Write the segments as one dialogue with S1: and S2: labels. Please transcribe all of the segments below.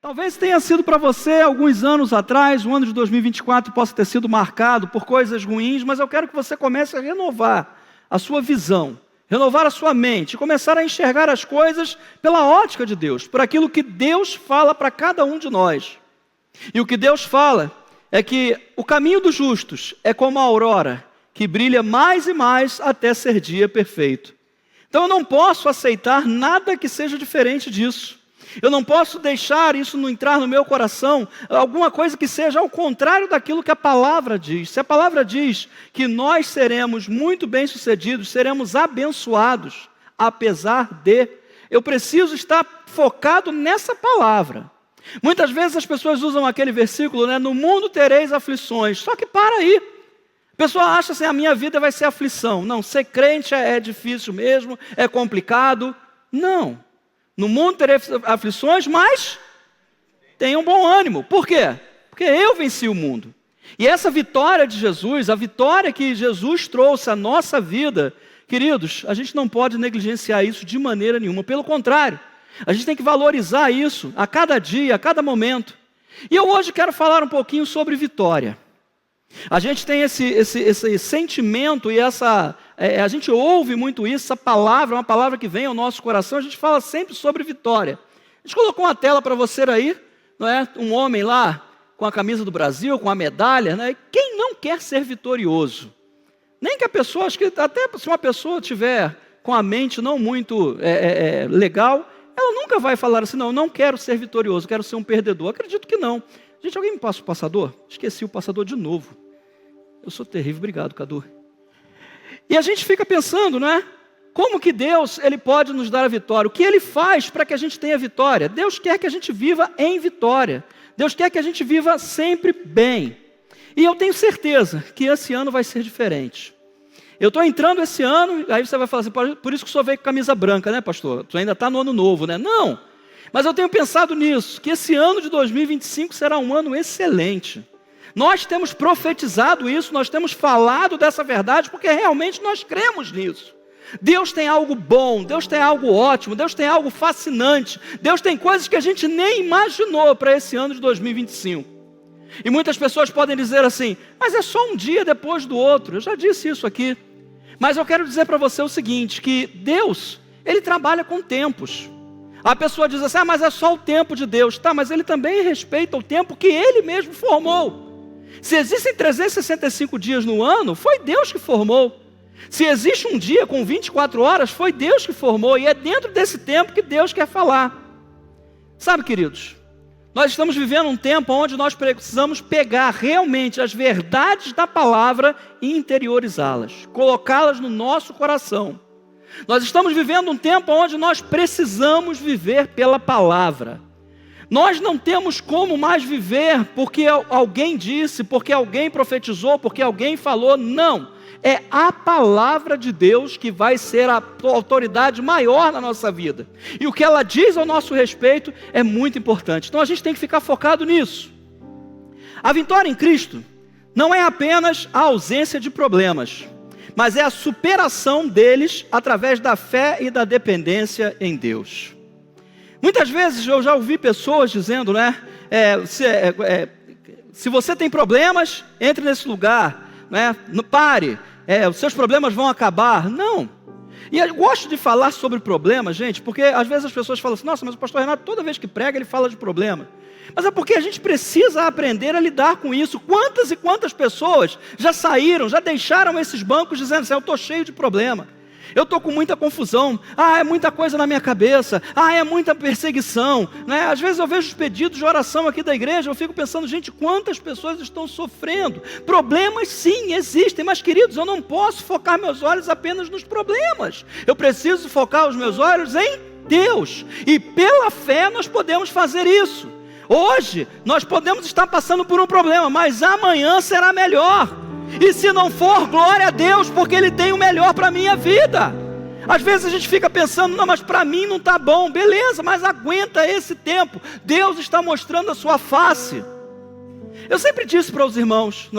S1: Talvez tenha sido para você, alguns anos atrás, o ano de 2024 possa ter sido marcado por coisas ruins, mas eu quero que você comece a renovar a sua visão, renovar a sua mente, começar a enxergar as coisas pela ótica de Deus, por aquilo que Deus fala para cada um de nós. E o que Deus fala é que o caminho dos justos é como a aurora, que brilha mais e mais até ser dia perfeito. Então eu não posso aceitar nada que seja diferente disso. Eu não posso deixar isso não entrar no meu coração, alguma coisa que seja ao contrário daquilo que a palavra diz. Se a palavra diz que nós seremos muito bem-sucedidos, seremos abençoados, apesar de, eu preciso estar focado nessa palavra. Muitas vezes as pessoas usam aquele versículo, no mundo tereis aflições, só que para aí. A pessoa acha assim, a minha vida vai ser aflição. Não, ser crente é difícil mesmo, é complicado. Não. No mundo tereis aflições, mas tenham bom ânimo. Por quê? Porque eu venci o mundo. E essa vitória de Jesus, a vitória que Jesus trouxe à nossa vida, queridos, a gente não pode negligenciar isso de maneira nenhuma. Pelo contrário, a gente tem que valorizar isso a cada dia, a cada momento. E eu hoje quero falar um pouquinho sobre vitória. A gente tem esse sentimento e a gente ouve muito isso, essa palavra, uma palavra que vem ao nosso coração, a gente fala sempre sobre vitória. A gente colocou uma tela para você aí, não é? Um homem lá com a camisa do Brasil, com a medalha, né? Quem não quer ser vitorioso? Nem que a pessoa, acho que até se uma pessoa tiver com a mente não muito legal, ela nunca vai falar assim, não quero ser vitorioso, quero ser um perdedor. Acredito que não. Gente, alguém me passa o passador? Esqueci o passador de novo. Eu sou terrível, obrigado, Cadu. E a gente fica pensando, como que Deus ele pode nos dar a vitória? O que Ele faz para que a gente tenha vitória? Deus quer que a gente viva em vitória. Deus quer que a gente viva sempre bem. E eu tenho certeza que esse ano vai ser diferente. Eu estou entrando esse ano, aí você vai falar assim, por isso que o senhor veio com camisa branca, né, pastor? Tu ainda está no ano novo, né? Não, mas eu tenho pensado nisso, que esse ano de 2025 será um ano excelente. Nós temos profetizado isso, nós temos falado dessa verdade, porque realmente nós cremos nisso. Deus tem algo bom, Deus tem algo ótimo, Deus tem algo fascinante, Deus tem coisas que a gente nem imaginou para esse ano de 2025. E muitas pessoas podem dizer assim, mas é só um dia depois do outro. Eu já disse isso aqui. Mas eu quero dizer para você o seguinte, que Deus, Ele trabalha com tempos. A pessoa diz assim, mas é só o tempo de Deus. Tá, mas Ele também respeita o tempo que Ele mesmo formou. Se existem 365 dias no ano, foi Deus que formou. Se existe um dia com 24 horas, foi Deus que formou. E é dentro desse tempo que Deus quer falar. Sabe, queridos, nós estamos vivendo um tempo onde nós precisamos pegar realmente as verdades da palavra e interiorizá-las, colocá-las no nosso coração. Nós estamos vivendo um tempo onde nós precisamos viver pela palavra. Nós não temos como mais viver porque alguém disse, porque alguém profetizou, porque alguém falou. Não, é a palavra de Deus que vai ser a autoridade maior na nossa vida. E o que ela diz ao nosso respeito é muito importante. Então a gente tem que ficar focado nisso. A vitória em Cristo não é apenas a ausência de problemas, mas é a superação deles através da fé e da dependência em Deus. Muitas vezes eu já ouvi pessoas dizendo, se você tem problemas, entre nesse lugar, não pare, os seus problemas vão acabar. Não. E eu gosto de falar sobre problemas, gente, porque às vezes as pessoas falam assim, nossa, mas o pastor Renato, toda vez que prega, ele fala de problema. Mas é porque a gente precisa aprender a lidar com isso. Quantas e quantas pessoas já saíram, já deixaram esses bancos dizendo assim, eu estou cheio de problema. Eu estou com muita confusão, é muita coisa na minha cabeça, é muita perseguição, Às vezes eu vejo os pedidos de oração aqui da igreja, eu fico pensando, gente, quantas pessoas estão sofrendo? Problemas sim, existem, mas queridos, eu não posso focar meus olhos apenas nos problemas. Eu preciso focar os meus olhos em Deus, e pela fé nós podemos fazer isso. Hoje nós podemos estar passando por um problema, mas amanhã será melhor. E se não for, glória a Deus, porque Ele tem o melhor para a minha vida. Às vezes a gente fica pensando, não, mas para mim não está bom. Beleza, mas aguenta esse tempo. Deus está mostrando a sua face. Eu sempre disse para os irmãos,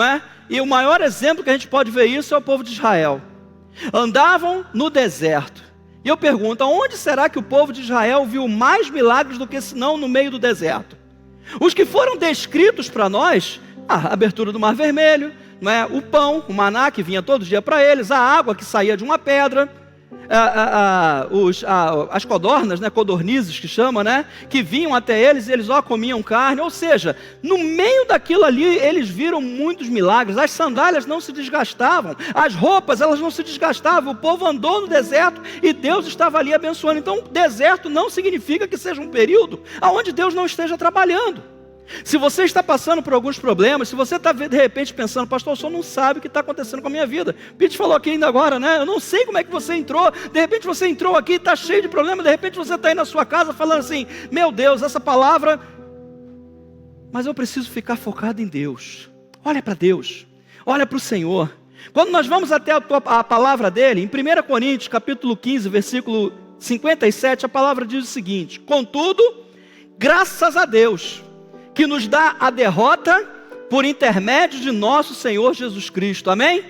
S1: E o maior exemplo que a gente pode ver isso é o povo de Israel. Andavam no deserto. E eu pergunto, onde será que o povo de Israel viu mais milagres do que senão no meio do deserto? Os que foram descritos para nós, a abertura do Mar Vermelho, não é? O pão, o maná que vinha todo dia para eles, a água que saía de uma pedra, as codornas, né, codornizes que chama, né, que vinham até eles e eles comiam carne. Ou seja, no meio daquilo ali eles viram muitos milagres. As sandálias não se desgastavam, as roupas elas não se desgastavam. O povo andou no deserto e Deus estava ali abençoando. Então deserto não significa que seja um período onde Deus não esteja trabalhando. Se você está passando por alguns problemas, se você está de repente pensando, pastor, o senhor não sabe o que está acontecendo com a minha vida. Pete falou aqui ainda agora, né? Eu não sei como é que você entrou. De repente você entrou aqui e está cheio de problemas. De repente você está aí na sua casa falando assim, meu Deus, essa palavra, mas eu preciso ficar focado em Deus. Olha para Deus, olha para o Senhor. Quando nós vamos até a palavra dele, em 1 Coríntios capítulo 15, versículo 57, a palavra diz o seguinte: contudo, graças a Deus, que nos dá a derrota por intermédio de nosso Senhor Jesus Cristo. Amém?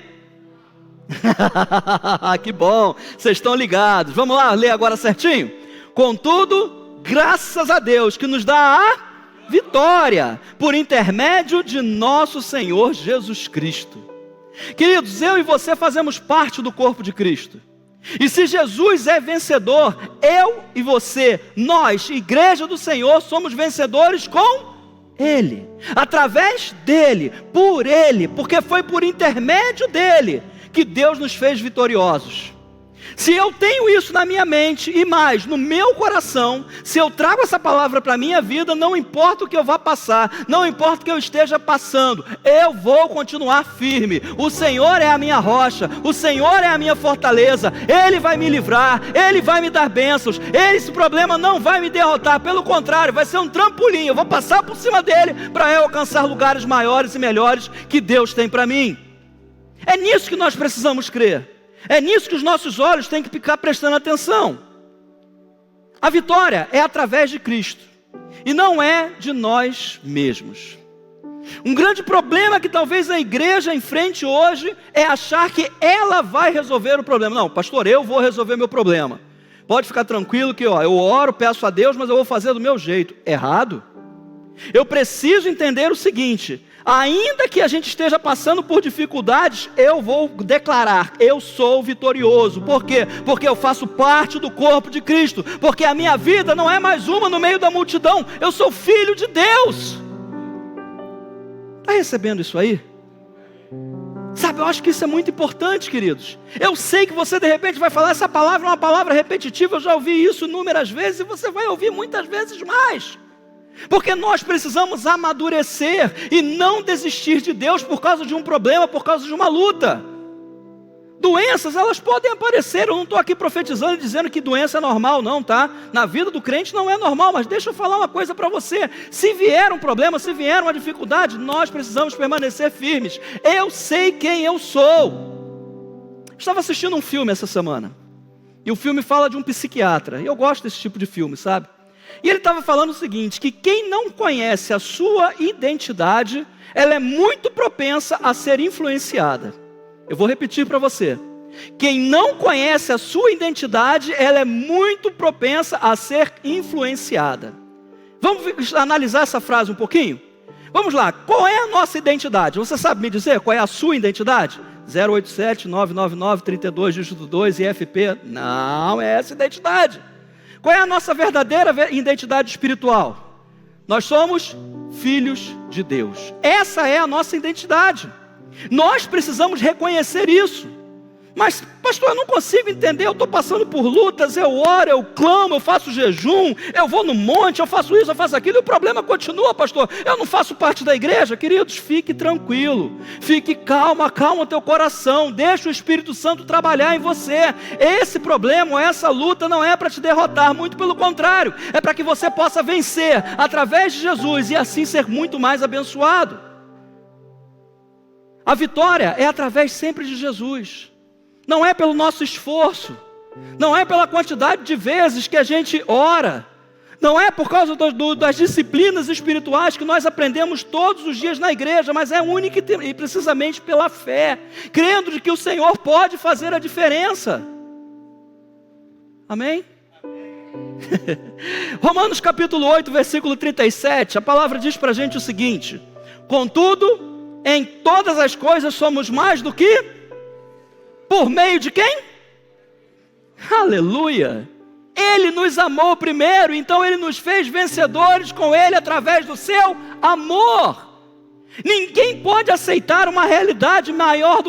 S1: Que bom, vocês estão ligados. Vamos lá, ler agora certinho. Contudo, graças a Deus, que nos dá a vitória por intermédio de nosso Senhor Jesus Cristo. Queridos, eu e você fazemos parte do corpo de Cristo. E se Jesus é vencedor, eu e você, nós, igreja do Senhor, somos vencedores com Ele, através dele, por ele, porque foi por intermédio dele que Deus nos fez vitoriosos. Se eu tenho isso na minha mente e mais no meu coração, se eu trago essa palavra para a minha vida, não importa o que eu vá passar, não importa o que eu esteja passando, eu vou continuar firme. O Senhor é a minha rocha, o Senhor é a minha fortaleza, Ele vai me livrar, Ele vai me dar bênçãos, esse problema não vai me derrotar, pelo contrário, vai ser um trampolim, eu vou passar por cima dele para eu alcançar lugares maiores e melhores que Deus tem para mim. É nisso que nós precisamos crer. É nisso que os nossos olhos têm que ficar prestando atenção. A vitória é através de Cristo e não é de nós mesmos. Um grande problema que talvez a igreja enfrente hoje é achar que ela vai resolver o problema. Não, pastor, eu vou resolver meu problema. Pode ficar tranquilo que eu oro, peço a Deus, mas eu vou fazer do meu jeito. Errado. Eu preciso entender o seguinte: ainda que a gente esteja passando por dificuldades, eu vou declarar, eu sou vitorioso. Por quê? Porque eu faço parte do corpo de Cristo, porque a minha vida não é mais uma no meio da multidão, eu sou filho de Deus. Está recebendo isso aí? Sabe, eu acho que isso é muito importante, queridos. Eu sei que você de repente vai falar, essa palavra é uma palavra repetitiva, eu já ouvi isso inúmeras vezes, e você vai ouvir muitas vezes mais. Porque nós precisamos amadurecer e não desistir de Deus por causa de um problema, por causa de uma luta. Doenças, elas podem aparecer. Eu não estou aqui profetizando e dizendo que doença é normal, não, tá? Na vida do crente não é normal, mas deixa eu falar uma coisa para você. Se vier um problema, se vier uma dificuldade, nós precisamos permanecer firmes. Eu sei quem eu sou. Estava assistindo um filme essa semana, e o filme fala de um psiquiatra, e eu gosto desse tipo de filme, sabe? E ele estava falando o seguinte, que quem não conhece a sua identidade, ela é muito propensa a ser influenciada. Eu vou repetir para você. Quem não conhece a sua identidade, ela é muito propensa a ser influenciada. Vamos analisar essa frase um pouquinho? Vamos lá, qual é a nossa identidade? Você sabe me dizer qual é a sua identidade? 087-999-32, dígito 2, IFP? Não é essa identidade. Qual é a nossa verdadeira identidade espiritual? Nós somos filhos de Deus. Essa é a nossa identidade. Nós precisamos reconhecer isso. Mas, pastor, eu não consigo entender, eu estou passando por lutas, eu oro, eu clamo, eu faço jejum, eu vou no monte, eu faço isso, eu faço aquilo, e o problema continua, pastor, eu não faço parte da igreja. Queridos, fique tranquilo, fique calma, acalma o teu coração, deixa o Espírito Santo trabalhar em você. Esse problema, essa luta não é para te derrotar, muito pelo contrário, é para que você possa vencer através de Jesus e assim ser muito mais abençoado. A vitória é através sempre de Jesus. Não é pelo nosso esforço, não é pela quantidade de vezes que a gente ora, não é por causa das disciplinas espirituais que nós aprendemos todos os dias na igreja, mas é única e precisamente pela fé, crendo de que o Senhor pode fazer a diferença. Amém? Romanos capítulo 8, versículo 37, a palavra diz para a gente o seguinte: contudo, em todas as coisas somos mais do que? Por meio de quem? Aleluia! Ele nos amou primeiro, então Ele nos fez vencedores com Ele através do seu amor. Ninguém pode aceitar uma realidade menor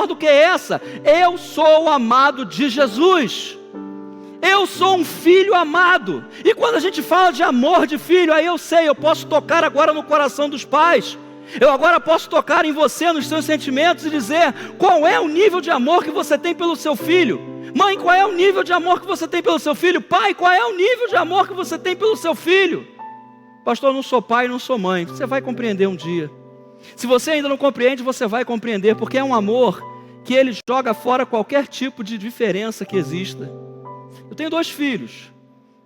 S1: do que essa. Eu sou o amado de Jesus. Eu sou um filho amado. E quando a gente fala de amor de filho, aí eu sei, eu posso tocar agora no coração dos pais. Eu agora posso tocar em você, nos seus sentimentos e dizer qual é o nível de amor que você tem pelo seu filho. Mãe, qual é o nível de amor que você tem pelo seu filho? Pai, qual é o nível de amor que você tem pelo seu filho? Pastor, eu não sou pai, não sou mãe. Você vai compreender um dia. Se você ainda não compreende, você vai compreender, porque é um amor que ele joga fora qualquer tipo de diferença que exista. Eu tenho 2 filhos.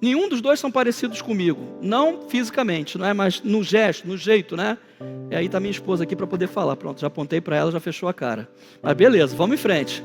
S1: Nenhum dos 2 são parecidos comigo. Não fisicamente, não é? Mas no gesto, no jeito, né? E aí está minha esposa aqui para poder falar. Pronto, já apontei para ela, já fechou a cara. Mas beleza, vamos em frente.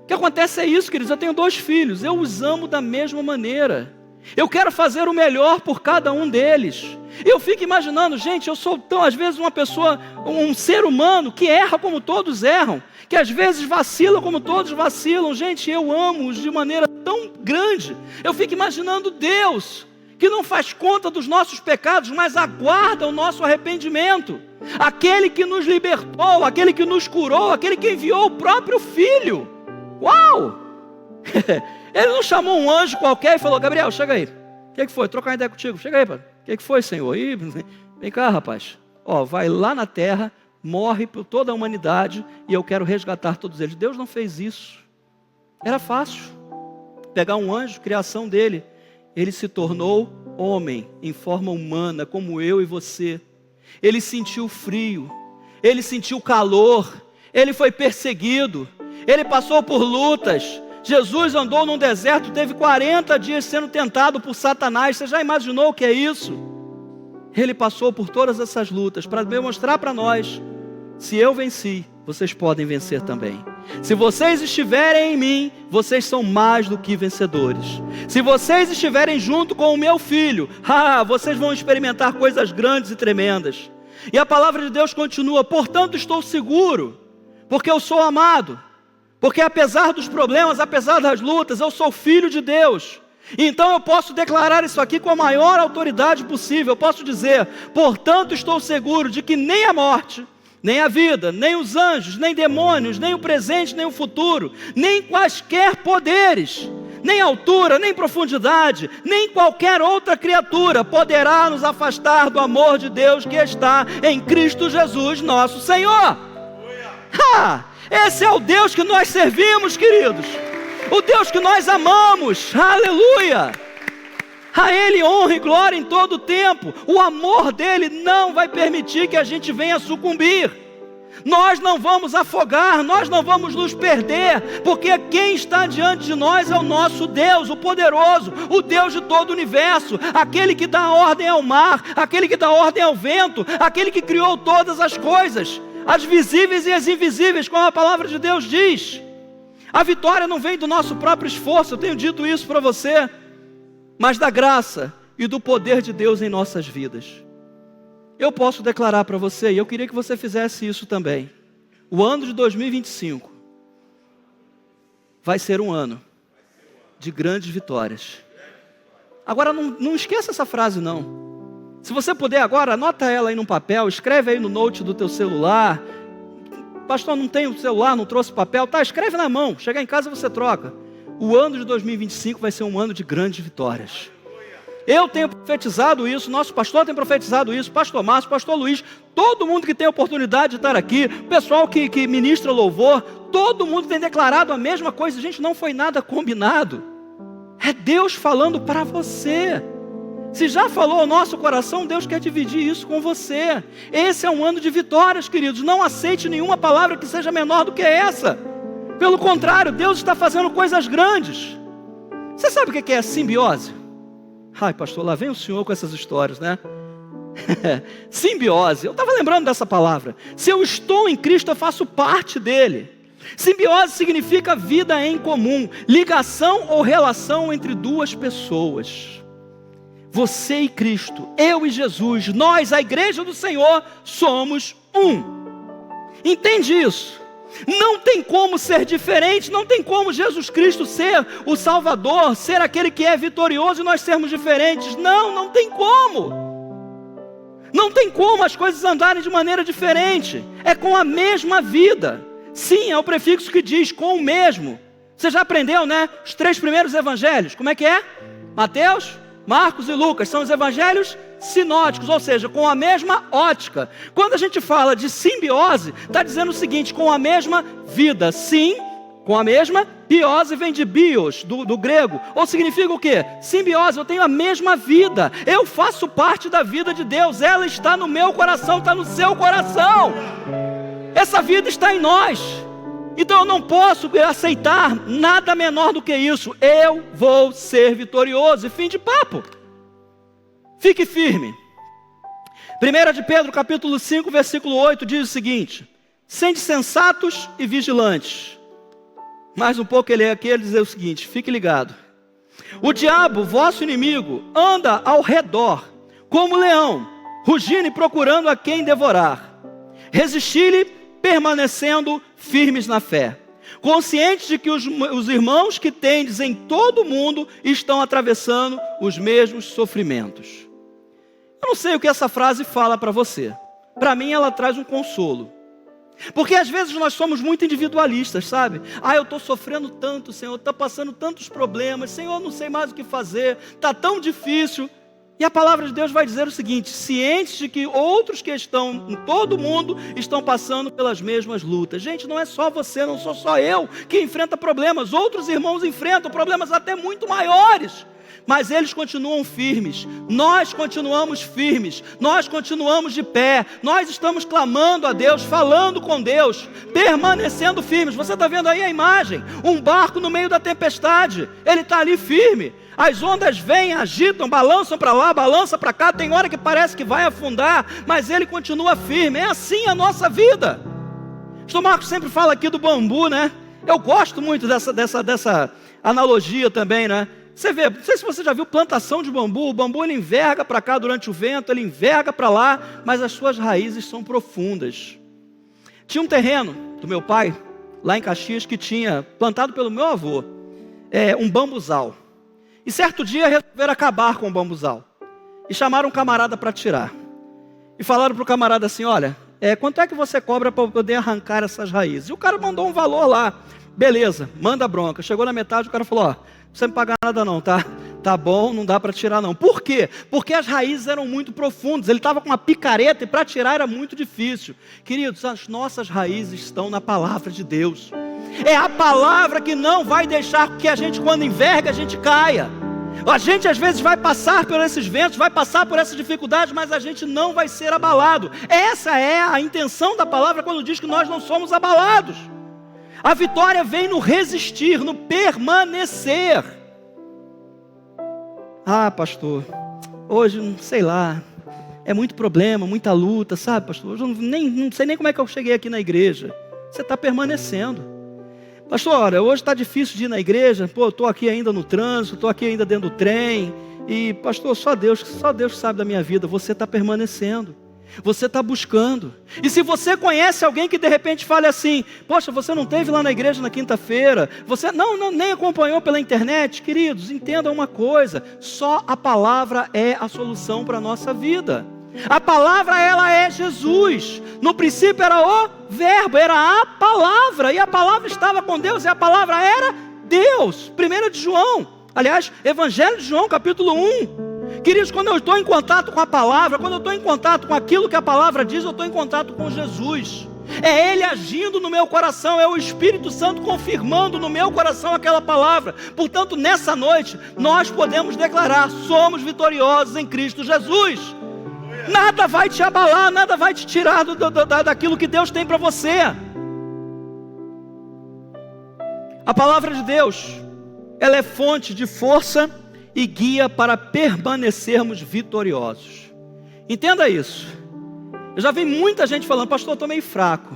S1: O que acontece é isso, queridos. Eu tenho 2 filhos. Eu os amo da mesma maneira. Eu quero fazer o melhor por cada um deles. Eu fico imaginando, gente, eu sou tão, às vezes, uma pessoa, um ser humano que erra como todos erram, que às vezes vacila como todos vacilam. Gente, eu amo-os de maneira tão grande. Eu fico imaginando Deus, que não faz conta dos nossos pecados, mas aguarda o nosso arrependimento. Aquele que nos libertou, aquele que nos curou, aquele que enviou o próprio Filho. Uau! Ele não chamou um anjo qualquer e falou: Gabriel, chega aí. O que foi? Trocar uma ideia contigo. Chega aí, pai. O que foi, Senhor? Vem cá, rapaz. Vai lá na terra, morre por toda a humanidade e eu quero resgatar todos eles. Deus não fez isso. Era fácil. Pegar um anjo, criação dele. Ele se tornou homem, em forma humana, como eu e você. Ele sentiu frio. Ele sentiu calor. Ele foi perseguido. Ele passou por lutas. Jesus andou num deserto, teve 40 dias sendo tentado por Satanás. Você já imaginou o que é isso? Ele passou por todas essas lutas para demonstrar para nós: se eu venci, vocês podem vencer também. Se vocês estiverem em mim, vocês são mais do que vencedores. Se vocês estiverem junto com o meu filho, vocês vão experimentar coisas grandes e tremendas. E a palavra de Deus continua: portanto estou seguro, porque eu sou amado. Porque apesar dos problemas, apesar das lutas, eu sou filho de Deus. Então eu posso declarar isso aqui com a maior autoridade possível. Eu posso dizer: portanto estou seguro de que nem a morte, nem a vida, nem os anjos, nem demônios, nem o presente, nem o futuro, nem quaisquer poderes, nem altura, nem profundidade, nem qualquer outra criatura poderá nos afastar do amor de Deus que está em Cristo Jesus, nosso Senhor. Esse é o Deus que nós servimos, queridos. O Deus que nós amamos. Aleluia. A Ele honra e glória em todo o tempo. O amor dEle não vai permitir que a gente venha sucumbir. Nós não vamos afogar, nós não vamos nos perder, porque quem está diante de nós é o nosso Deus, o poderoso, o Deus de todo o universo, aquele que dá ordem ao mar, aquele que dá ordem ao vento, aquele que criou todas as coisas, as visíveis e as invisíveis, como a palavra de Deus diz. A vitória não vem do nosso próprio esforço, eu tenho dito isso para você, mas da graça e do poder de Deus em nossas vidas. Eu posso declarar para você, e eu queria que você fizesse isso também: o ano de 2025 vai ser um ano de grandes vitórias. Agora não esqueça essa frase não. Se você puder agora, anota ela aí num papel, escreve aí no note do teu celular. Pastor, não tenho celular, não trouxe papel. Tá, escreve na mão, chegar em casa você troca. O ano de 2025 vai ser um ano de grandes vitórias. Eu tenho profetizado isso, nosso pastor tem profetizado isso, pastor Márcio, pastor Luiz, todo mundo que tem a oportunidade de estar aqui, o pessoal que ministra louvor, todo mundo tem declarado a mesma coisa. Gente, não foi nada combinado. É Deus falando para você. Se já falou ao nosso coração, Deus quer dividir isso com você. Esse é um ano de vitórias, queridos. Não aceite nenhuma palavra que seja menor do que essa. Pelo contrário, Deus está fazendo coisas grandes. Você sabe o que é simbiose? Ai, pastor, lá vem o senhor com essas histórias, né? Simbiose. Eu estava lembrando dessa palavra. Se eu estou em Cristo, eu faço parte dele. Simbiose significa vida em comum, ligação ou relação entre duas pessoas. Você e Cristo, eu e Jesus, nós, a igreja do Senhor, somos um. Entende isso? Não tem como ser diferente, não tem como Jesus Cristo ser o Salvador, ser aquele que é vitorioso e nós sermos diferentes. Não tem como. Não tem como as coisas andarem de maneira diferente. É com a mesma vida. Sim, é o prefixo que diz com o mesmo. Você já aprendeu, né? Os 3 primeiros evangelhos. Como é que é? Mateus, Marcos e Lucas. São os evangelhos sinóticos, ou seja, com a mesma ótica. Quando a gente fala de simbiose, está dizendo o seguinte, com a mesma vida. Sim, com a mesma. Biose vem de bios, do grego. Ou significa o quê? Simbiose, eu tenho a mesma vida. Eu faço parte da vida de Deus. Ela está no meu coração, está no seu coração. Essa vida está em nós. Então eu não posso aceitar nada menor do que isso. Eu vou ser vitorioso. E fim de papo. Fique firme. 1 de Pedro capítulo 5, versículo 8 diz o seguinte: sede sensatos e vigilantes. Mais um pouco ele diz o seguinte, fique ligado. O diabo, vosso inimigo, anda ao redor, como leão, rugindo e procurando a quem devorar. Resisti-lhe, permanecendo firmes na fé, conscientes de que os irmãos que tendes em todo o mundo estão atravessando os mesmos sofrimentos. Eu não sei o que essa frase fala para você. Para mim ela traz um consolo. Porque às vezes nós somos muito individualistas, sabe? Eu estou sofrendo tanto, Senhor, está passando tantos problemas, Senhor, não sei mais o que fazer, está tão difícil. E a palavra de Deus vai dizer o seguinte: cientes de que outros que estão em todo o mundo estão passando pelas mesmas lutas. Gente, não é só você, não sou só eu que enfrenta problemas, outros irmãos enfrentam problemas até muito maiores. Mas eles continuam firmes, nós continuamos firmes, nós continuamos de pé, nós estamos clamando a Deus, falando com Deus, permanecendo firmes. Você está vendo aí a imagem, um barco no meio da tempestade, ele está ali firme, as ondas vêm, agitam, balançam para lá, balançam para cá, tem hora que parece que vai afundar, mas ele continua firme. É assim a nossa vida. O Marcos sempre fala aqui do bambu, né? Eu gosto muito dessa analogia também, né? Você vê, não sei se você já viu plantação de bambu. O bambu ele enverga para cá durante o vento, ele enverga para lá, mas as suas raízes são profundas. Tinha um terreno do meu pai, lá em Caxias, que tinha plantado pelo meu avô, um bambuzal. E certo dia resolveram acabar com o bambuzal. E chamaram um camarada para tirar. E falaram para o camarada assim: olha, quanto é que você cobra para poder arrancar essas raízes? E o cara mandou um valor lá. Beleza, manda bronca. Chegou na metade, o cara falou: ó, não precisa me pagar nada não, tá? Tá bom, não dá para tirar não. Por quê? Porque as raízes eram muito profundas. Ele estava com uma picareta e para tirar era muito difícil. Queridos, as nossas raízes estão na palavra de Deus. É a palavra que não vai deixar que a gente, quando enverga, a gente caia. A gente às vezes vai passar por esses ventos, vai passar por essas dificuldades, mas a gente não vai ser abalado. Essa é a intenção da palavra quando diz que nós não somos abalados. A vitória vem no resistir, no permanecer. Pastor, hoje, sei lá, é muito problema, muita luta, sabe, pastor? Hoje eu não sei nem como é que eu cheguei aqui na igreja. Você está permanecendo. Pastor, olha, hoje está difícil de ir na igreja, estou aqui ainda no trânsito, estou aqui ainda dentro do trem, e pastor, só Deus sabe da minha vida. Você está permanecendo. Você está buscando. E se você conhece alguém que de repente fale assim: poxa, você não esteve lá na igreja na quinta-feira, você nem acompanhou pela internet. Queridos, entendam uma coisa: só a palavra é a solução para a nossa vida. A palavra, ela é Jesus. No princípio era o verbo, era a palavra, e a palavra estava com Deus, e a palavra era Deus. 1 de João, aliás, Evangelho de João, capítulo 1. Queridos, quando eu estou em contato com a palavra, quando eu estou em contato com aquilo que a palavra diz, eu estou em contato com Jesus. É Ele agindo no meu coração, é o Espírito Santo confirmando no meu coração aquela palavra. Portanto, nessa noite, nós podemos declarar: somos vitoriosos em Cristo Jesus. Nada vai te abalar, nada vai te tirar daquilo que Deus tem para você. A palavra de Deus, ela é fonte de força e guia para permanecermos vitoriosos. Entenda isso. Eu já vi muita gente falando: pastor, eu estou meio fraco.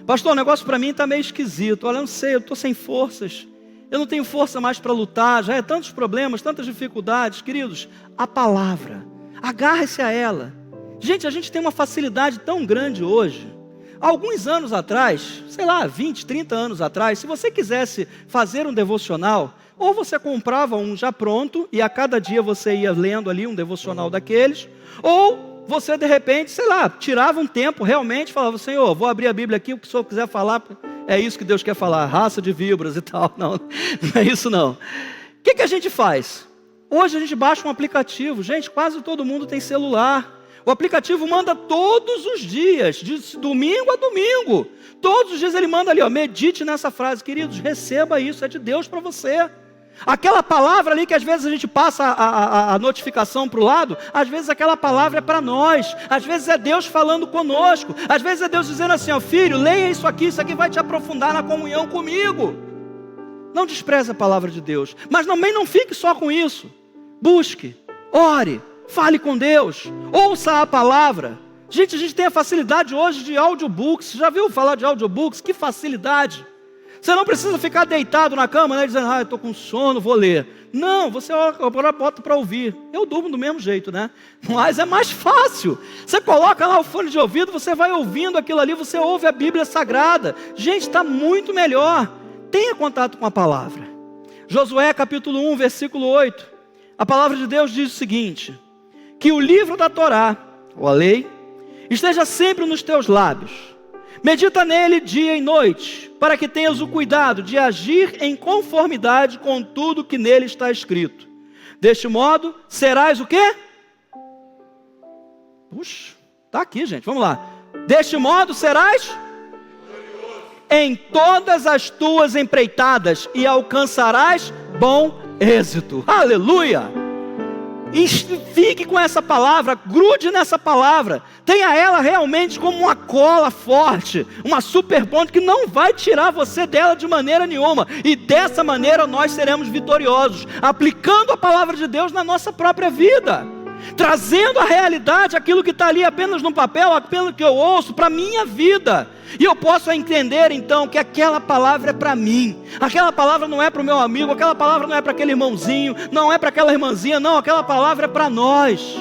S1: Pastor, o negócio para mim está meio esquisito. Olha, eu não sei, eu estou sem forças. eu não tenho força mais para lutar, já é tantos problemas, tantas dificuldades. Queridos, a palavra, agarre-se a ela. Gente, a gente tem uma facilidade tão grande hoje. Há alguns anos atrás, sei lá, 20, 30 anos atrás, se você quisesse fazer um devocional, ou você comprava um já pronto, e a cada dia você ia lendo ali um devocional daqueles, ou você de repente, sei lá, tirava um tempo realmente, falava, Senhor, vou abrir a Bíblia aqui, o que o Senhor quiser falar, é isso que Deus quer falar, raça de víboras e tal. Não, não é isso não. O que a gente faz? Hoje a gente baixa um aplicativo, gente, quase todo mundo tem celular. O aplicativo manda todos os dias, de domingo a domingo. Todos os dias ele manda ali, ó, medite nessa frase. Queridos, receba isso, é de Deus para você. Aquela palavra ali que às vezes a gente passa a notificação para o lado, às vezes aquela palavra é para nós. Às vezes é Deus falando conosco. Às vezes é Deus dizendo assim, ó, filho, leia isso aqui vai te aprofundar na comunhão comigo. Não despreze a palavra de Deus. Mas também não fique só com isso. Busque, ore, fale com Deus, ouça a palavra. Gente, a gente tem a facilidade hoje de audiobooks. Já viu falar de audiobooks? Que facilidade! Você não precisa ficar deitado na cama, né, dizendo, eu estou com sono, vou ler. Não, você agora bota para ouvir. Eu durmo do mesmo jeito, né? Mas é mais fácil. Você coloca lá o fone de ouvido, você vai ouvindo aquilo ali, você ouve a Bíblia Sagrada. Gente, está muito melhor. Tenha contato com a palavra. Josué capítulo 1, versículo 8. A palavra de Deus diz o seguinte, que o livro da Torá, ou a lei, esteja sempre nos teus lábios. Medita nele dia e noite, para que tenhas o cuidado de agir em conformidade com tudo que nele está escrito. Deste modo, serás o quê? Puxa, está aqui, gente, vamos lá. Deste modo, serás em todas as tuas empreitadas e alcançarás bom êxito. Aleluia! E fique com essa palavra, grude nessa palavra, tenha ela realmente como uma cola forte, uma super ponte que não vai tirar você dela de maneira nenhuma, e dessa maneira nós seremos vitoriosos, aplicando a palavra de Deus na nossa própria vida, trazendo a realidade, aquilo que está ali apenas no papel, aquilo que eu ouço, para a minha vida. E eu posso entender então que aquela palavra é para mim, aquela palavra não é para o meu amigo, aquela palavra não é para aquele irmãozinho, não é para aquela irmãzinha, não, aquela palavra é para nós.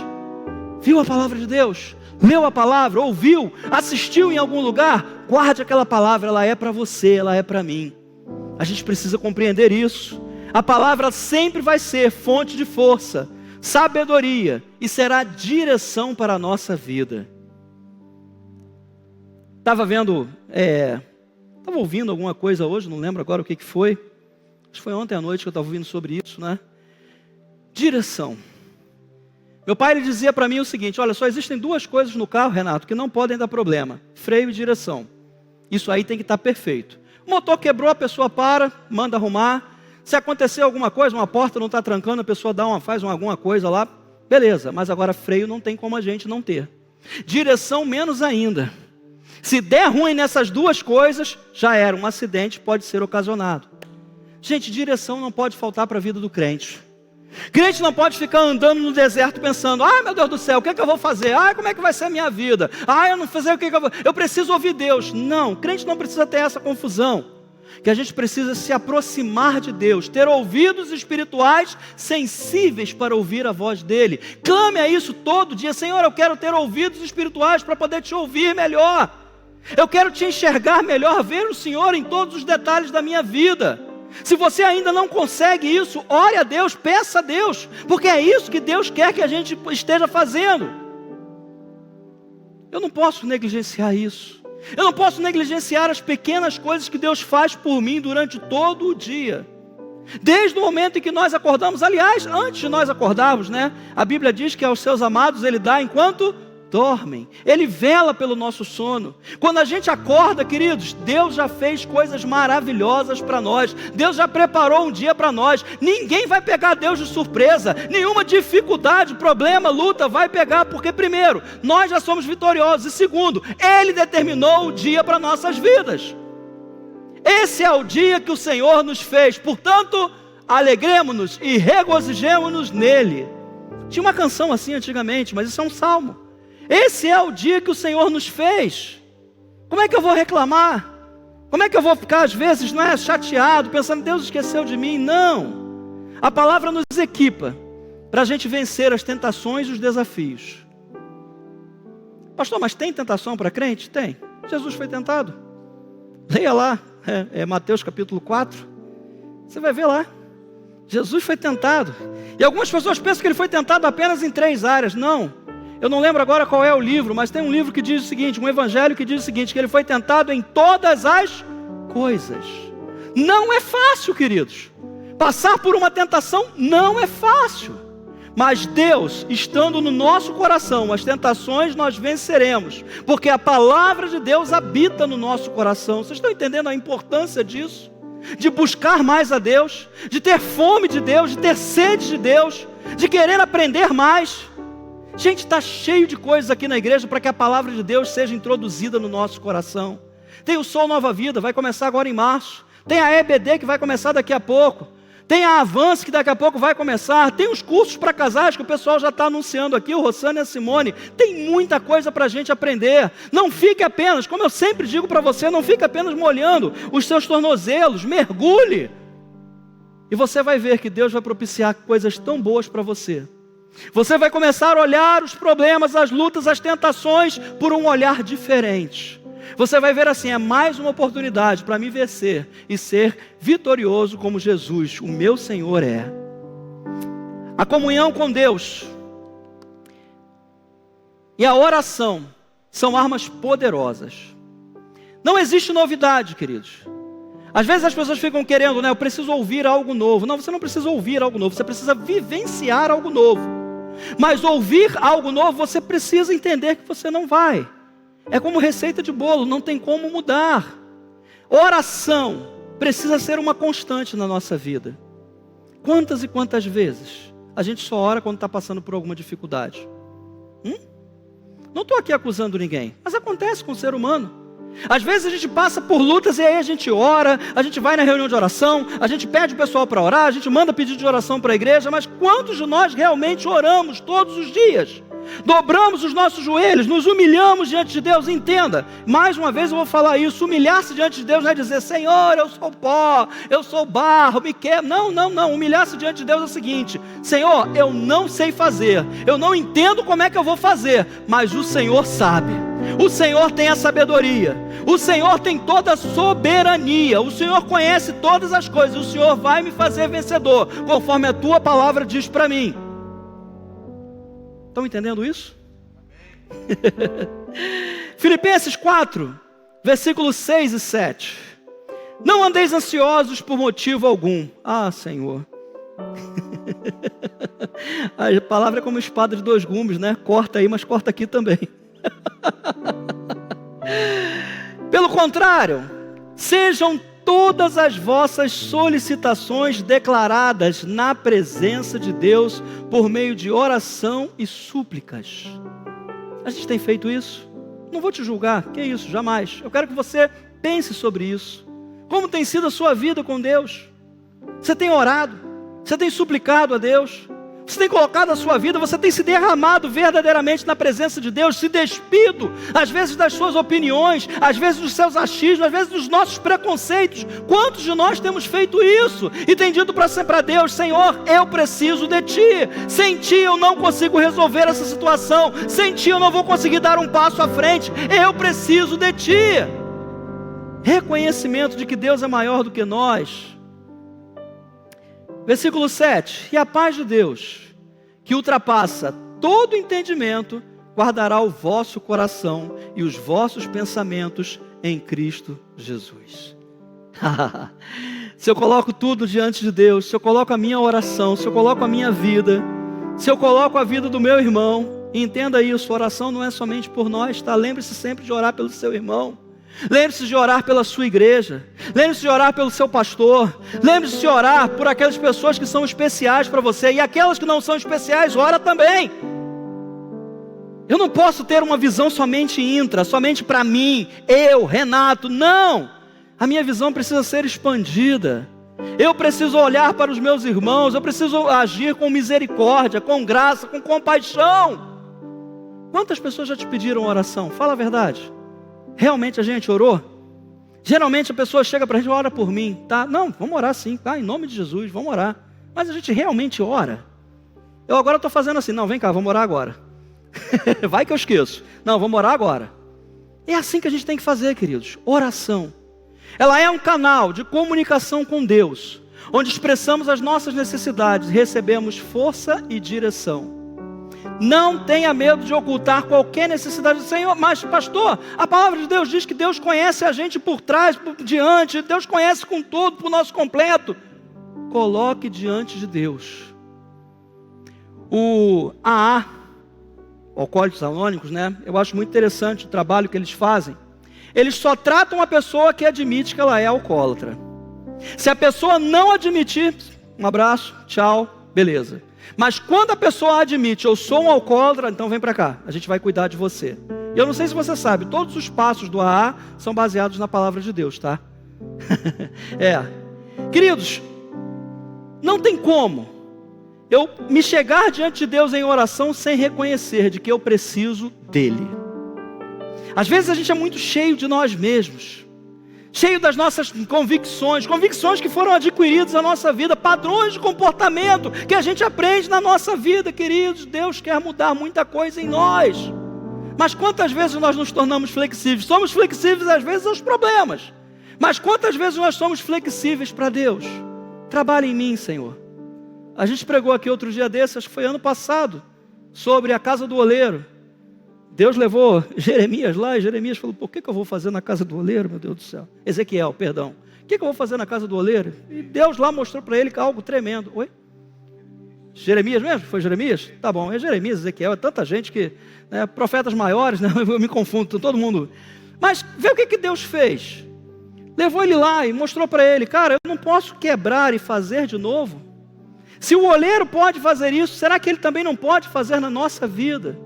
S1: Viu a palavra de Deus? Leu a palavra, ouviu, assistiu em algum lugar? Guarde aquela palavra, ela é para você, ela é para mim. A gente precisa compreender isso. A palavra sempre vai ser fonte de força, sabedoria e será direção para a nossa vida. Estava ouvindo alguma coisa hoje, não lembro agora o que foi. Acho que foi ontem à noite que eu estava ouvindo sobre isso, né? Direção. Meu pai ele dizia para mim o seguinte, olha, só existem duas coisas no carro, Renato, que não podem dar problema. Freio e direção. Isso aí tem que estar perfeito. O motor quebrou, a pessoa para, manda arrumar. Se acontecer alguma coisa, uma porta não está trancando, a pessoa faz alguma coisa lá, beleza. Mas agora freio não tem como a gente não ter. Direção menos ainda. Se der ruim nessas duas coisas, já era, um acidente pode ser ocasionado. Gente, direção não pode faltar para a vida do crente. Crente não pode ficar andando no deserto pensando, meu Deus do céu, o que é que eu vou fazer? Como é que vai ser a minha vida? Eu não fazer o que é que eu vou... Eu preciso ouvir Deus. Não, crente não precisa ter essa confusão. Que a gente precisa se aproximar de Deus, ter ouvidos espirituais sensíveis para ouvir a voz dEle. Clame a isso todo dia, Senhor, eu quero ter ouvidos espirituais para poder te ouvir melhor. Eu quero te enxergar melhor, ver o Senhor em todos os detalhes da minha vida. Se você ainda não consegue isso, ore a Deus, peça a Deus, porque é isso que Deus quer que a gente esteja fazendo. Eu não posso negligenciar isso. Eu não posso negligenciar as pequenas coisas que Deus faz por mim durante todo o dia. Desde o momento em que nós acordamos, aliás, antes de nós acordarmos, né? A Bíblia diz que aos seus amados Ele dá enquanto dormem. Ele vela pelo nosso sono. Quando a gente acorda, queridos, Deus já fez coisas maravilhosas para nós. Deus já preparou um dia para nós. Ninguém vai pegar Deus de surpresa. Nenhuma dificuldade, problema, luta vai pegar, porque primeiro, nós já somos vitoriosos, e segundo, Ele determinou o dia para nossas vidas. Esse é o dia que o Senhor nos fez. Portanto, alegremos-nos e regozijemo-nos nele. Tinha uma canção assim antigamente, mas isso é um salmo. Esse é o dia que o Senhor nos fez. Como é que eu vou reclamar? Como é que eu vou ficar, às vezes, não é, chateado, pensando, Deus esqueceu de mim? Não. A palavra nos equipa para a gente vencer as tentações e os desafios. Pastor, mas tem tentação para crente? Tem. Jesus foi tentado. Leia lá, Mateus capítulo 4. Você vai ver lá. Jesus foi tentado. E algumas pessoas pensam que ele foi tentado apenas em 3 áreas. Não. Eu não lembro agora qual é o livro, mas tem um livro que diz o seguinte, um evangelho que diz o seguinte, que ele foi tentado em todas as coisas. Não é fácil, queridos. Passar por uma tentação não é fácil. Mas Deus, estando no nosso coração, as tentações nós venceremos, porque a palavra de Deus habita no nosso coração. Vocês estão entendendo a importância disso? De buscar mais a Deus, de ter fome de Deus, de ter sede de Deus, de querer aprender mais. Gente, está cheio de coisas aqui na igreja para que a palavra de Deus seja introduzida no nosso coração. Tem o Sol Nova Vida, vai começar agora em março. Tem a EBD que vai começar daqui a pouco. Tem a Avance que daqui a pouco vai começar. Tem os cursos para casais que o pessoal já está anunciando aqui, o Rossana e a Simone. Tem muita coisa para a gente aprender. Não fique apenas, como eu sempre digo para você, não fique apenas molhando os seus tornozelos. Mergulhe. E você vai ver que Deus vai propiciar coisas tão boas para você. Você vai começar a olhar os problemas, as lutas, as tentações por um olhar diferente. Você vai ver assim, é mais uma oportunidade para me vencer e ser vitorioso como Jesus, o meu Senhor é. A comunhão com Deus e a oração são armas poderosas. Não existe novidade, queridos. Às vezes as pessoas ficam querendo, eu preciso ouvir algo novo. Não, você não precisa ouvir algo novo, você precisa vivenciar algo novo. Mas ouvir algo novo, você precisa entender que você não vai. É como receita de bolo, não tem como mudar. Oração precisa ser uma constante na nossa vida. Quantas e quantas vezes a gente só ora quando está passando por alguma dificuldade? Não estou aqui acusando ninguém, mas acontece com o ser humano. Às vezes a gente passa por lutas e aí a gente ora, a gente vai na reunião de oração, a gente pede o pessoal para orar, a gente manda pedido de oração para a igreja, mas quantos de nós realmente oramos todos os dias? Dobramos os nossos joelhos, nos humilhamos diante de Deus. Entenda, mais uma vez eu vou falar isso, humilhar-se diante de Deus não é dizer, Senhor, eu sou pó, eu sou barro, me quebra. Não, humilhar-se diante de Deus é o seguinte, Senhor, eu não sei fazer, eu não entendo como é que eu vou fazer, mas o Senhor sabe, o Senhor tem a sabedoria, o Senhor tem toda a soberania, o Senhor conhece todas as coisas, o Senhor vai me fazer vencedor, conforme a tua palavra diz para mim. Estão entendendo isso? Filipenses 4, versículos 6 e 7. Não andeis ansiosos por motivo algum. Ah, Senhor. A palavra é como espada de 2 gumes, né? Corta aí, mas corta aqui também. Pelo contrário, sejam todas as vossas solicitações declaradas na presença de Deus por meio de oração e súplicas. A gente tem feito isso? Não vou te julgar, que isso, jamais. Eu quero que você pense sobre isso. Como tem sido a sua vida com Deus? Você tem orado? Você tem suplicado a Deus? Você tem colocado a sua vida, você tem se derramado verdadeiramente na presença de Deus, se despido, às vezes das suas opiniões, às vezes dos seus achismos, às vezes dos nossos preconceitos. Quantos de nós temos feito isso? E tem dito para Deus, Senhor, eu preciso de Ti. Sem Ti eu não consigo resolver essa situação. Sem Ti eu não vou conseguir dar um passo à frente. Eu preciso de Ti. Reconhecimento de que Deus é maior do que nós. Versículo 7, e a paz de Deus, que ultrapassa todo entendimento, guardará o vosso coração e os vossos pensamentos em Cristo Jesus. Se eu coloco tudo diante de Deus, se eu coloco a minha oração, se eu coloco a minha vida, se eu coloco a vida do meu irmão, entenda isso, oração não é somente por nós, tá? Lembre-se sempre de orar pelo seu irmão. Lembre-se de orar pela sua igreja. Lembre-se de orar pelo seu pastor. Lembre-se de orar por aquelas pessoas que são especiais para você. E aquelas que não são especiais, ora também. Eu não posso ter uma visão somente somente para mim, eu, Renato. Não! A minha visão precisa ser expandida. Eu preciso olhar para os meus irmãos. Eu preciso agir com misericórdia, com graça, com compaixão. Quantas pessoas já te pediram oração? Fala a verdade. Realmente a gente orou? Geralmente a pessoa chega para a gente, ora por mim, tá? Não, vamos orar sim, tá? Em nome de Jesus, vamos orar. Mas a gente realmente ora? Eu agora estou fazendo assim, não, vem cá, vamos orar agora. Vai que eu esqueço. Não, vamos orar agora. É assim que a gente tem que fazer, queridos. Oração. Ela é um canal de comunicação com Deus, onde expressamos as nossas necessidades, recebemos força e direção. Não tenha medo de ocultar qualquer necessidade do Senhor. Mas, pastor, a palavra de Deus diz que Deus conhece a gente por trás, por diante. Deus conhece com tudo, por nosso completo. Coloque diante de Deus. O AA, Alcoólicos Anônimos, né? Eu acho muito interessante o trabalho que eles fazem. Eles só tratam a pessoa que admite que ela é alcoólatra. Se a pessoa não admitir, um abraço, tchau, beleza. Mas quando a pessoa admite, eu sou um alcoólatra, então vem para cá, a gente vai cuidar de você. E eu não sei se você sabe, todos os passos do AA são baseados na palavra de Deus, tá? Queridos, não tem como eu me chegar diante de Deus em oração sem reconhecer de que eu preciso dEle. Às vezes a gente é muito cheio de nós mesmos, cheio das nossas convicções que foram adquiridas na nossa vida, padrões de comportamento que a gente aprende na nossa vida, queridos. Deus quer mudar muita coisa em nós, mas quantas vezes nós nos tornamos flexíveis? Somos flexíveis às vezes aos problemas, mas quantas vezes nós somos flexíveis para Deus? Trabalhe em mim, Senhor. A gente pregou aqui outro dia desse, acho que foi ano passado, sobre a casa do oleiro. Deus levou Jeremias lá, e Jeremias falou, por que eu vou fazer na casa do oleiro, meu Deus do céu? Ezequiel, perdão. O que eu vou fazer na casa do oleiro? E Deus lá mostrou para ele algo tremendo. Oi? Jeremias mesmo? Foi Jeremias? Tá bom, é Jeremias, Ezequiel, é tanta gente que, né, profetas maiores, né, eu me confundo, todo mundo. Mas vê o que Deus fez. Levou ele lá e mostrou para ele, cara, eu não posso quebrar e fazer de novo. Se o oleiro pode fazer isso, será que ele também não pode fazer na nossa vida?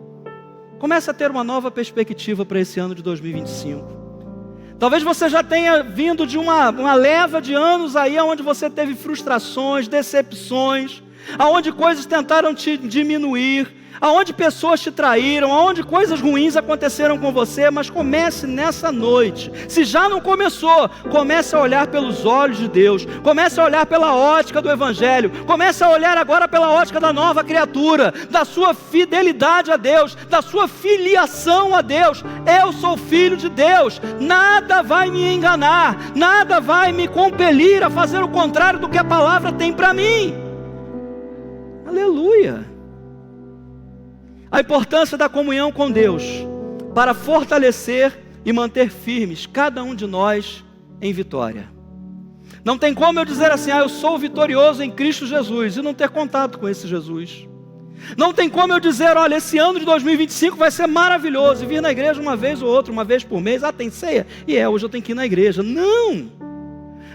S1: Comece a ter uma nova perspectiva para esse ano de 2025. Talvez você já tenha vindo de uma leva de anos aí, onde você teve frustrações, decepções, aonde coisas tentaram te diminuir, aonde pessoas te traíram, aonde coisas ruins aconteceram com você, mas comece nessa noite. Se já não começou, comece a olhar pelos olhos de Deus, comece a olhar pela ótica do Evangelho, comece a olhar agora pela ótica da nova criatura, da sua fidelidade a Deus, da sua filiação a Deus. Eu sou filho de Deus, nada vai me enganar, nada vai me compelir a fazer o contrário do que a palavra tem para mim. Aleluia! A importância da comunhão com Deus para fortalecer e manter firmes cada um de nós em vitória. Não tem como eu dizer assim, eu sou vitorioso em Cristo Jesus, e não ter contato com esse Jesus. Não tem como eu dizer, olha, esse ano de 2025 vai ser maravilhoso, e vir na igreja uma vez ou outra, uma vez por mês, tem ceia? Hoje eu tenho que ir na igreja.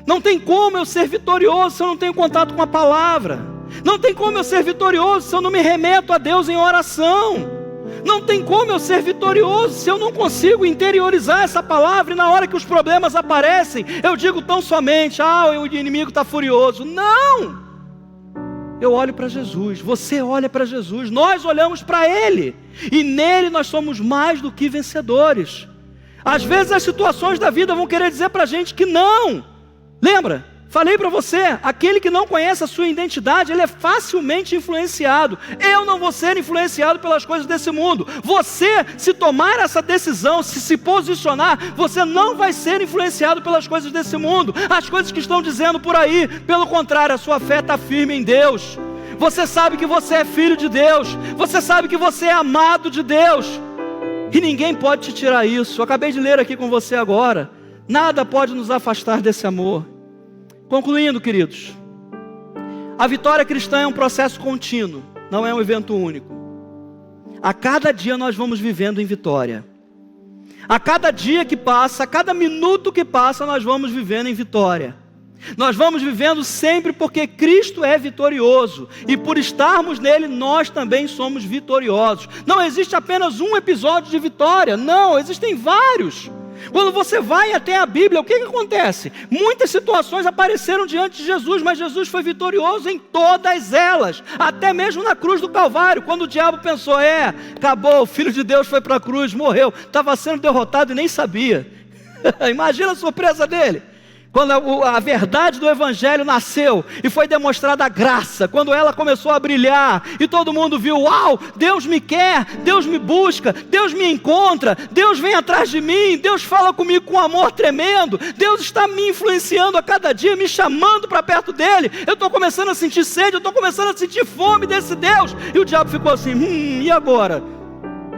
S1: Não tem como eu ser vitorioso se eu não tenho contato com a palavra. Não tem como eu ser vitorioso se eu não me remeto a Deus em oração. Não tem como eu ser vitorioso se eu não consigo interiorizar essa palavra, e na hora que os problemas aparecem, eu digo tão somente, o inimigo está furioso. Não! Eu olho para Jesus, você olha para Jesus, nós olhamos para Ele, e nele nós somos mais do que vencedores. Às vezes as situações da vida vão querer dizer para a gente que não. Lembra? Falei para você, aquele que não conhece a sua identidade, ele é facilmente influenciado. Eu não vou ser influenciado pelas coisas desse mundo. Você, se tomar essa decisão, se posicionar, você não vai ser influenciado pelas coisas desse mundo. As coisas que estão dizendo por aí, pelo contrário, a sua fé está firme em Deus. Você sabe que você é filho de Deus. Você sabe que você é amado de Deus. E ninguém pode te tirar isso. Eu acabei de ler aqui com você agora. Nada pode nos afastar desse amor. Concluindo, queridos, a vitória cristã é um processo contínuo, não é um evento único. A cada dia nós vamos vivendo em vitória. A cada dia que passa, a cada minuto que passa, nós vamos vivendo em vitória. Nós vamos vivendo sempre porque Cristo é vitorioso, e por estarmos nele, nós também somos vitoriosos. Não existe apenas um episódio de vitória, não, existem vários. Quando você vai até a Bíblia, o que acontece? Muitas situações apareceram diante de Jesus, mas Jesus foi vitorioso em todas elas, até mesmo na cruz do Calvário, quando o diabo pensou, acabou, o Filho de Deus foi para a cruz, morreu, estava sendo derrotado e nem sabia. Imagina a surpresa dele. Quando a verdade do Evangelho nasceu e foi demonstrada a graça, quando ela começou a brilhar e todo mundo viu, uau, Deus me quer, Deus me busca, Deus me encontra, Deus vem atrás de mim, Deus fala comigo com amor tremendo, Deus está me influenciando a cada dia, me chamando para perto dele, eu estou começando a sentir sede, eu estou começando a sentir fome desse Deus, e o diabo ficou assim, e agora?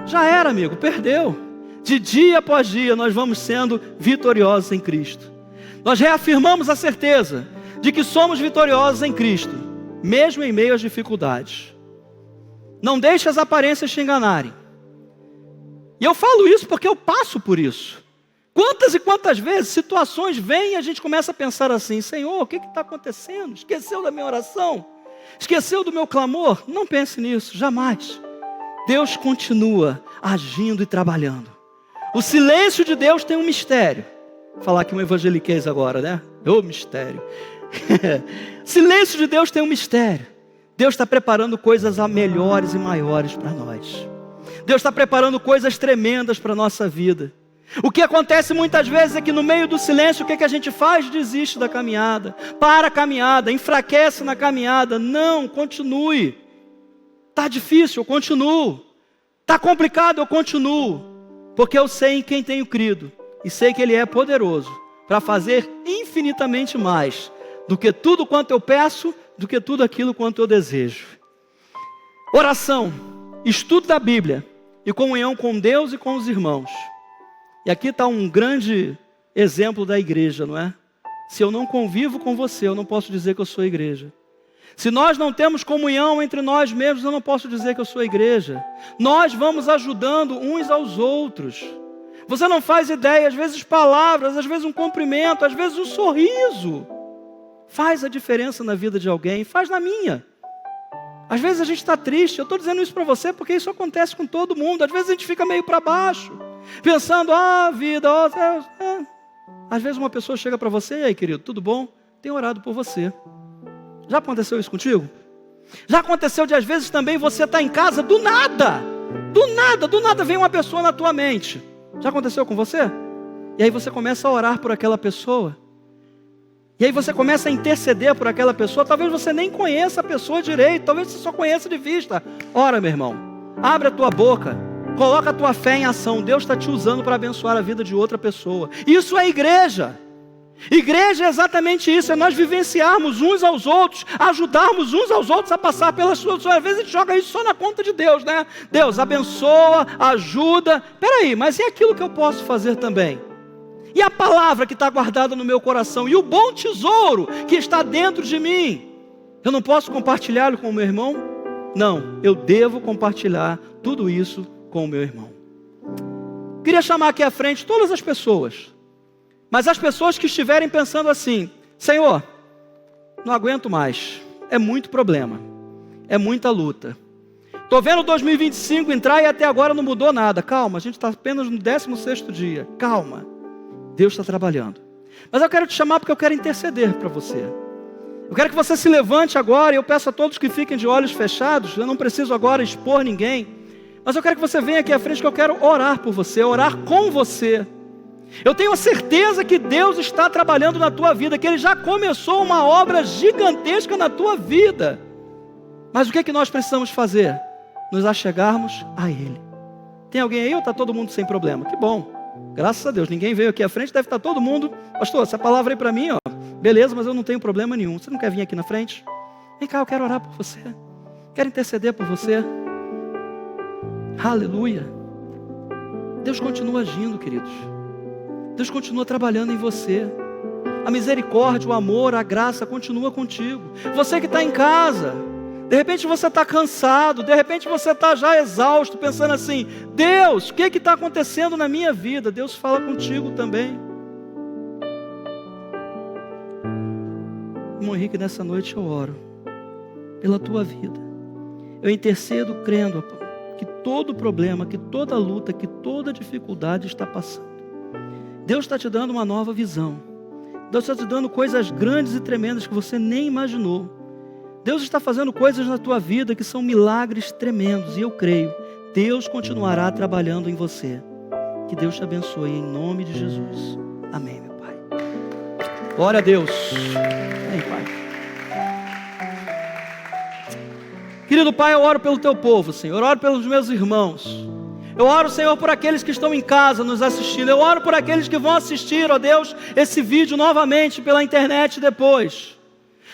S1: Já era, amigo, perdeu. De dia após dia nós vamos sendo vitoriosos em Cristo. Nós reafirmamos a certeza de que somos vitoriosos em Cristo, mesmo em meio às dificuldades. Não deixe as aparências te enganarem. E eu falo isso porque eu passo por isso. Quantas e quantas vezes situações vêm e a gente começa a pensar assim, Senhor, o que está acontecendo? Esqueceu da minha oração? Esqueceu do meu clamor? Não pense nisso, jamais. Deus continua agindo e trabalhando. O silêncio de Deus tem um mistério. Vou falar aqui um evangeliquez agora, né? Ô mistério. Silêncio de Deus tem um mistério. Deus está preparando coisas melhores e maiores para nós. Deus está preparando coisas tremendas para a nossa vida. O que acontece muitas vezes é que no meio do silêncio, o que a gente faz? Desiste da caminhada, para a caminhada, enfraquece na caminhada. Não, continue. Está difícil, eu continuo. Está complicado, eu continuo. Porque eu sei em quem tenho crido. E sei que Ele é poderoso para fazer infinitamente mais do que tudo quanto eu peço, do que tudo aquilo quanto eu desejo. Oração, estudo da Bíblia e comunhão com Deus e com os irmãos. E aqui está um grande exemplo da igreja, não é? Se eu não convivo com você, eu não posso dizer que eu sou igreja. Se nós não temos comunhão entre nós mesmos, eu não posso dizer que eu sou igreja. Nós vamos ajudando uns aos outros. Você não faz ideia, às vezes palavras, às vezes um cumprimento, às vezes um sorriso. Faz a diferença na vida de alguém, faz na minha. Às vezes a gente está triste, eu estou dizendo isso para você porque isso acontece com todo mundo. Às vezes a gente fica meio para baixo, pensando, vida, Às vezes uma pessoa chega para você, e aí querido, tudo bom? Tenho orado por você. Já aconteceu isso contigo? Já aconteceu de às vezes também você estar em casa, do nada vem uma pessoa na tua mente. Já aconteceu com você? E aí você começa a orar por aquela pessoa. E aí você começa a interceder por aquela pessoa. Talvez você nem conheça a pessoa direito. Talvez você só conheça de vista. Ora, meu irmão, abre a tua boca. Coloca a tua fé em ação. Deus está te usando para abençoar a vida de outra pessoa. Isso é igreja. Igreja é exatamente isso, é nós vivenciarmos uns aos outros, ajudarmos uns aos outros a passar pelas suas. Às vezes a gente joga isso só na conta de Deus, né? Deus abençoa, ajuda. Peraí, mas e aquilo que eu posso fazer também? E a palavra que está guardada no meu coração? E o bom tesouro que está dentro de mim? Eu não posso compartilhá-lo com o meu irmão? Não, eu devo compartilhar tudo isso com o meu irmão. Queria chamar aqui à frente todas as pessoas. Mas as pessoas que estiverem pensando assim, Senhor, não aguento mais, é muito problema, é muita luta. Estou vendo 2025 entrar e até agora não mudou nada. Calma, a gente está apenas no 16º dia. Calma, Deus está trabalhando. Mas eu quero te chamar porque eu quero interceder para você. Eu quero que você se levante agora e eu peço a todos que fiquem de olhos fechados. Eu não preciso agora expor ninguém. Mas eu quero que você venha aqui à frente que eu quero orar por você, orar com você. Eu tenho a certeza que Deus está trabalhando na tua vida, que Ele já começou uma obra gigantesca na tua vida. Mas o que é que nós precisamos fazer? Nos achegarmos a Ele. Tem alguém aí ou está todo mundo sem problema? Que bom, graças a Deus, ninguém veio aqui à frente, deve estar todo mundo. Pastor, essa palavra aí para mim, beleza, mas eu não tenho problema nenhum. Você não quer vir aqui na frente? Vem cá, eu quero orar por você, quero interceder por você. Aleluia. Deus continua agindo, queridos. Deus continua trabalhando em você. A misericórdia, o amor, a graça continua contigo. Você que está em casa, de repente você está cansado, de repente você está já exausto, pensando assim, Deus, o que está acontecendo na minha vida? Deus fala contigo também. Irmão Henrique, nessa noite eu oro pela tua vida. Eu intercedo crendo, que todo problema, que toda luta, que toda dificuldade está passando. Deus está te dando uma nova visão. Deus está te dando coisas grandes e tremendas que você nem imaginou. Deus está fazendo coisas na tua vida que são milagres tremendos. E eu creio, Deus continuará trabalhando em você. Que Deus te abençoe em nome de Jesus. Amém, meu Pai. Glória a Deus. Amém, Pai. Querido Pai, eu oro pelo Teu povo, Senhor. Eu oro pelos meus irmãos. Eu oro, Senhor, por aqueles que estão em casa nos assistindo. Eu oro por aqueles que vão assistir, ó Deus, esse vídeo novamente pela internet depois.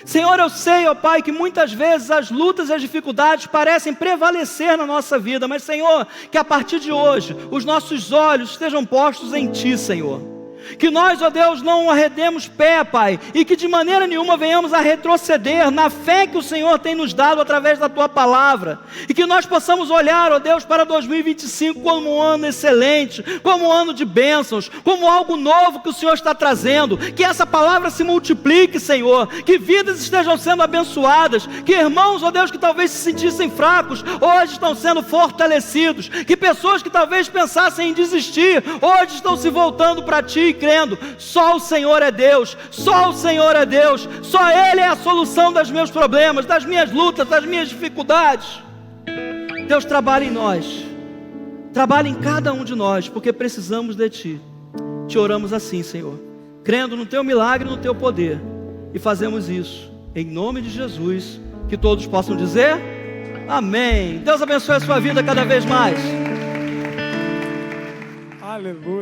S1: Senhor, eu sei, ó Pai, que muitas vezes as lutas e as dificuldades parecem prevalecer na nossa vida. Mas, Senhor, que a partir de hoje os nossos olhos estejam postos em Ti, Senhor. Que nós, ó Deus, não arredemos pé, Pai, e que de maneira nenhuma venhamos a retroceder na fé que o Senhor tem nos dado através da Tua palavra, e que nós possamos olhar, ó Deus, para 2025 como um ano excelente, como um ano de bênçãos, como algo novo que o Senhor está trazendo, que essa palavra se multiplique, Senhor, que vidas estejam sendo abençoadas, que irmãos, ó Deus, que talvez se sentissem fracos, hoje estão sendo fortalecidos, que pessoas que talvez pensassem em desistir, hoje estão se voltando para Ti, crendo, só o Senhor é Deus, só o Senhor é Deus, só Ele é a solução dos meus problemas, das minhas lutas, das minhas dificuldades. Deus, trabalha em nós, trabalha em cada um de nós, porque precisamos de Ti. Te oramos assim, Senhor, crendo no Teu milagre, no Teu poder, e fazemos isso em nome de Jesus, que todos possam dizer amém. Deus abençoe a sua vida cada vez mais.
S2: Aleluia.